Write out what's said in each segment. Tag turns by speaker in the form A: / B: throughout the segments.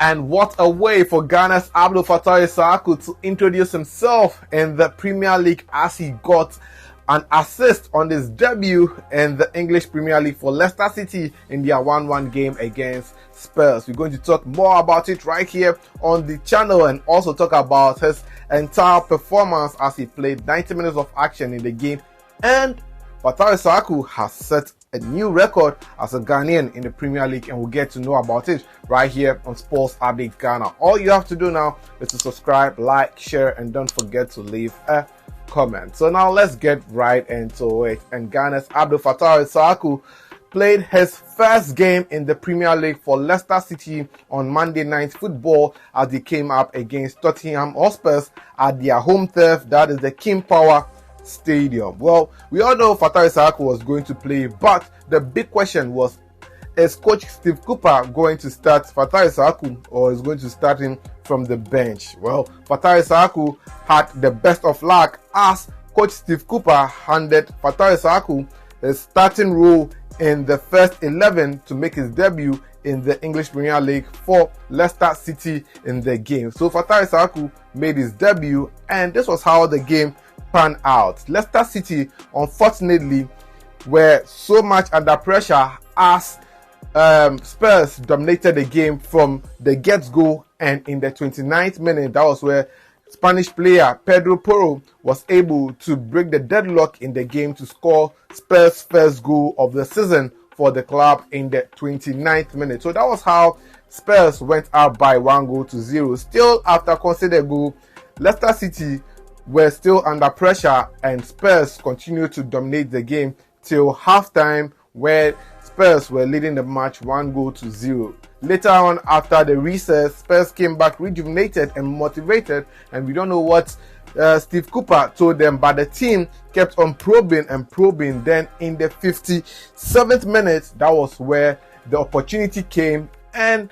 A: And what a way for Ghana's Fatawu Issahaku to introduce himself in the Premier League as he got an assist on his debut in the English Premier League for Leicester City in their 1-1 game against Spurs. We're going to talk more about it right here on the channel and also talk about his entire performance as he played 90 minutes of action in the game. And Fatawu Issahaku has set a new record as a Ghanaian in the Premier League, and we'll get to know about it right here on Sports Update Ghana. All you have to do now is to subscribe, like, share, and don't forget to leave a comment. So now let's get right into it. And Ghana's Fatawu Issahaku played his first game in the Premier League for Leicester City on Monday Night Football as they came up against Tottenham Hotspur at their home turf, that is the King Power Stadium. Well, we all know Fatawu Issahaku was going to play, but the big question was, is coach Steve Cooper going to start Fatawu Issahaku or is going to start him from the bench? Well, Fatawu Issahaku had the best of luck as coach Steve Cooper handed Fatawu Issahaku a starting role in the first 11 to make his debut in the English Premier League for Leicester City in the game. So Fatawu Issahaku made his debut, and this was how the game pan out. Leicester City, unfortunately, were so much under pressure as Spurs dominated the game from the get-go, and in the 29th minute, that was where Spanish player Pedro Porro was able to break the deadlock in the game to score Spurs' first goal of the season for the club in the 29th minute. So that was how Spurs went up by 1-0. Still, after conceding a goal, Leicester City were still under pressure and Spurs continued to dominate the game till halftime, where Spurs were leading the match 1-0. Later on, after the recess, Spurs came back rejuvenated and motivated, and we don't know what Steve Cooper told them, but the team kept on probing and probing. Then in the 57th minute, that was where the opportunity came, and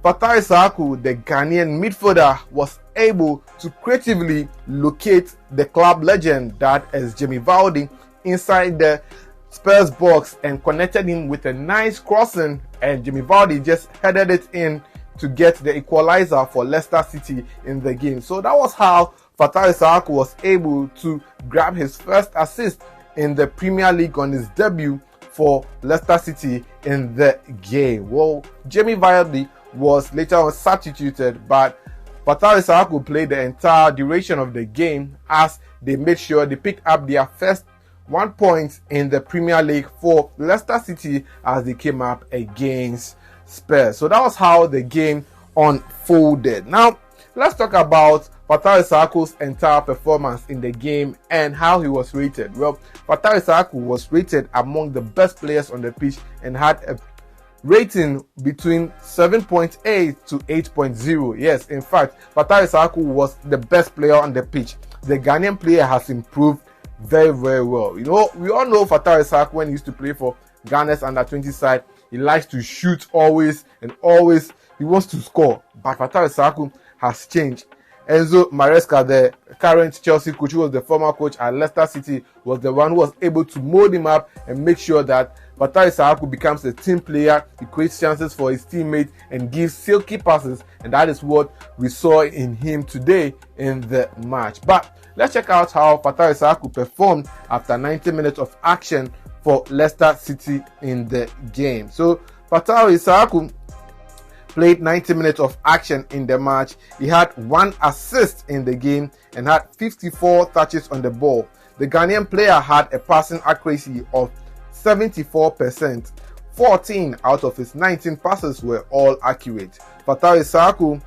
A: Fatawu Issahaku, the Ghanaian midfielder, was able to creatively locate the club legend, that is Jamie Vardy, inside the Spurs box and connected him with a nice crossing, and Jamie Vardy just headed it in to get the equalizer for Leicester City in the game. So that was how Fatawu Issahaku was able to grab his first assist in the Premier League on his debut for Leicester City in the game. Well, Jamie Vardy was later on substituted, but Fatawu Issahaku played the entire duration of the game as they made sure they picked up their first 1 point in the Premier League for Leicester City as they came up against Spurs. So that was how the game unfolded. Now, let's talk about Fatawu Issahaku's entire performance in the game and how he was rated. Well, Fatawu Issahaku was rated among the best players on the pitch and had a rating between 7.8 to 8.0. Yes, in fact, Fatawu Issahaku was the best player on the pitch. The Ghanaian player has improved very, very well. You know, we all know Fatawu Issahaku when he used to play for Ghana's under-20 side. He likes to shoot always, and always he wants to score. But Fatawu Issahaku has changed. Enzo Maresca, the current Chelsea coach, who was the former coach at Leicester City, was the one who was able to mold him up and make sure that Fatawu Issahaku becomes a team player. He creates chances for his teammates and gives silky passes, and that is what we saw in him today in the match. But let's check out how Fatawu Issahaku performed after 90 minutes of action for Leicester City in the game. So Fatawu Issahaku played 90 minutes of action in the match. He had 1 assist in the game and had 54 touches on the ball. The Ghanaian player had a passing accuracy of 74%. 14 out of his 19 passes were all accurate. Fatawu Issahaku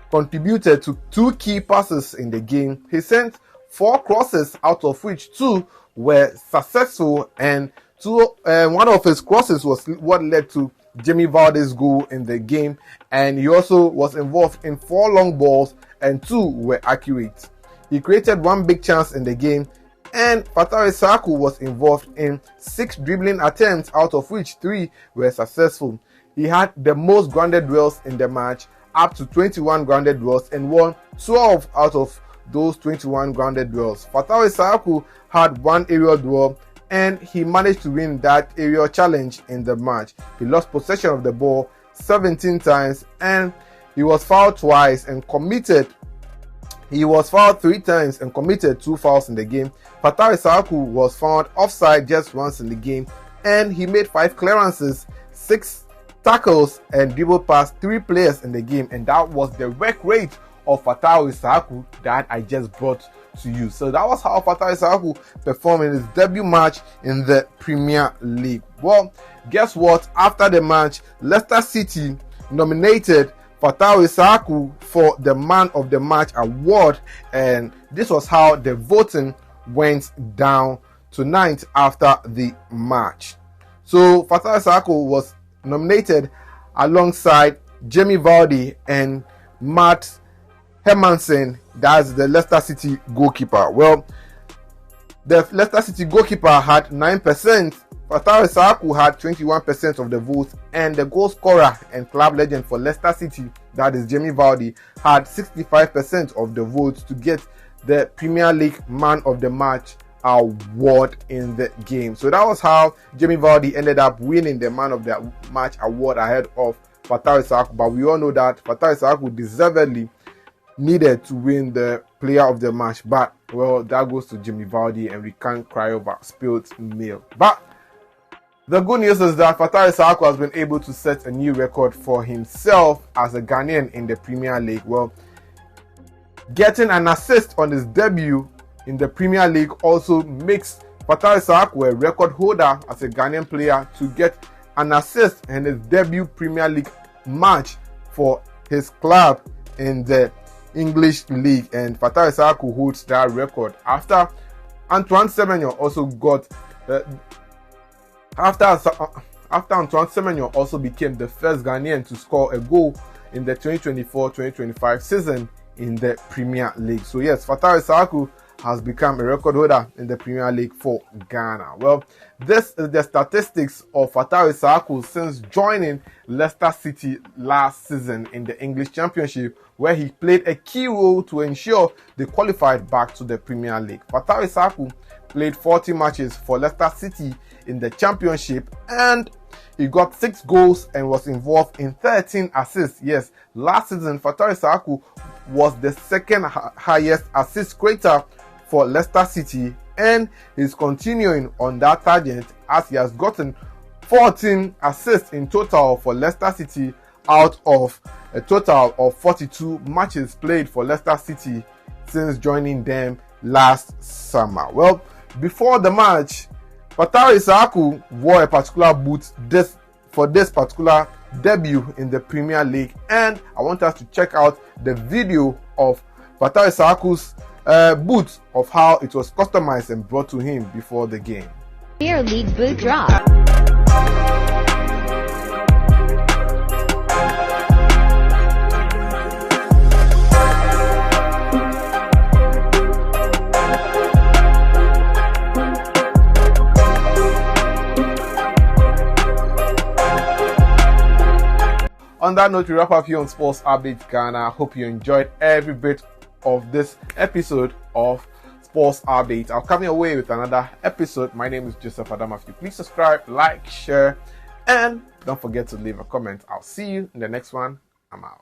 A: contributed to 2 key passes in the game. He sent 4 crosses, out of which 2 were successful, and 1 of his crosses was what led to Jamie Vardy's goal in the game, and he also was involved in 4 long balls and 2 were accurate. He created 1 big chance in the game, and Fatawu Issahaku was involved in 6 dribbling attempts, out of which 3 were successful. He had the most grounded duels in the match, up to 21 grounded duels, and won 12 out of those 21 grounded duels. Fatawu Issahaku had 1 aerial duel, and he managed to win that aerial challenge in the match. He lost possession of the ball 17 times, and he was fouled twice and committed. He was fouled 3 times and committed 2 fouls in the game. Fatawu Issahaku was found offside just once in the game, and he made 5 clearances, 6 tackles, and dribbled past 3 players in the game. And that was the work rate of Fatawu Issahaku that I just brought to you. So that was how Fatawu Issahaku performed in his debut match in the Premier League. Well, guess what? After the match, Leicester City nominated Fatawu Issahaku for the Man of the Match award, and this was how the voting went down tonight after the match. So Fatawu Issahaku was nominated alongside Jamie Vardy and Matt Hermansen, that's the Leicester City goalkeeper. Well, the Leicester City goalkeeper had 9%, Fatawu Issahaku had 21% of the votes, and the goal scorer and club legend for Leicester City, that is Jamie Vardy, had 65% of the votes to get the Premier League Man of the Match award in the game. So that was how Jamie Vardy ended up winning the Man of the Match award ahead of Fatawu Issahaku. But we all know that Fatawu Issahaku deservedly needed to win the player of the match, but well, that goes to Jamie Vardy, and we can't cry over spilled milk. But the good news is that Fatawu Issahaku has been able to set a new record for himself as a Ghanaian in the Premier League. Well, getting an assist on his debut in the Premier League also makes Fatawu Issahaku a record holder as a Ghanaian player to get an assist in his debut Premier League match for his club in the English League, and Fatawu Issahaku holds that record after Antoine Semenyo also got after Antoine Semenyo also became the first Ghanaian to score a goal in the 2024-2025 season in the Premier League. So yes, Fatawu Issahaku has become a record holder in the Premier League for Ghana. Well, this is the statistics of Fatawu Issahaku since joining Leicester City last season in the English Championship, where he played a key role to ensure they qualified back to the Premier League. Fatawu Issahaku played 40 matches for Leicester City in the Championship, and he got 6 goals and was involved in 13 assists. Yes, last season Fatawu Issahaku was the second highest assist creator for Leicester City, and he's continuing on that target as he has gotten 14 assists in total for Leicester City out of a total of 42 matches played for Leicester City since joining them last summer. Well, before the match, Fatawu Issahaku wore a particular boot for this particular debut in the Premier League, and I want us to check out the video of Fatawu Issahaku's boot, of how it was customized and brought to him before the game.
B: Premier League boot drop.
A: On that note, we wrap up here on Sports Update Ghana. I hope you enjoyed every bit of this episode of Sports Update. I'll come your way with another episode. My name is Joseph Adamafi. Please subscribe, like, share, and don't forget to leave a comment. I'll see you in the next one. I'm out.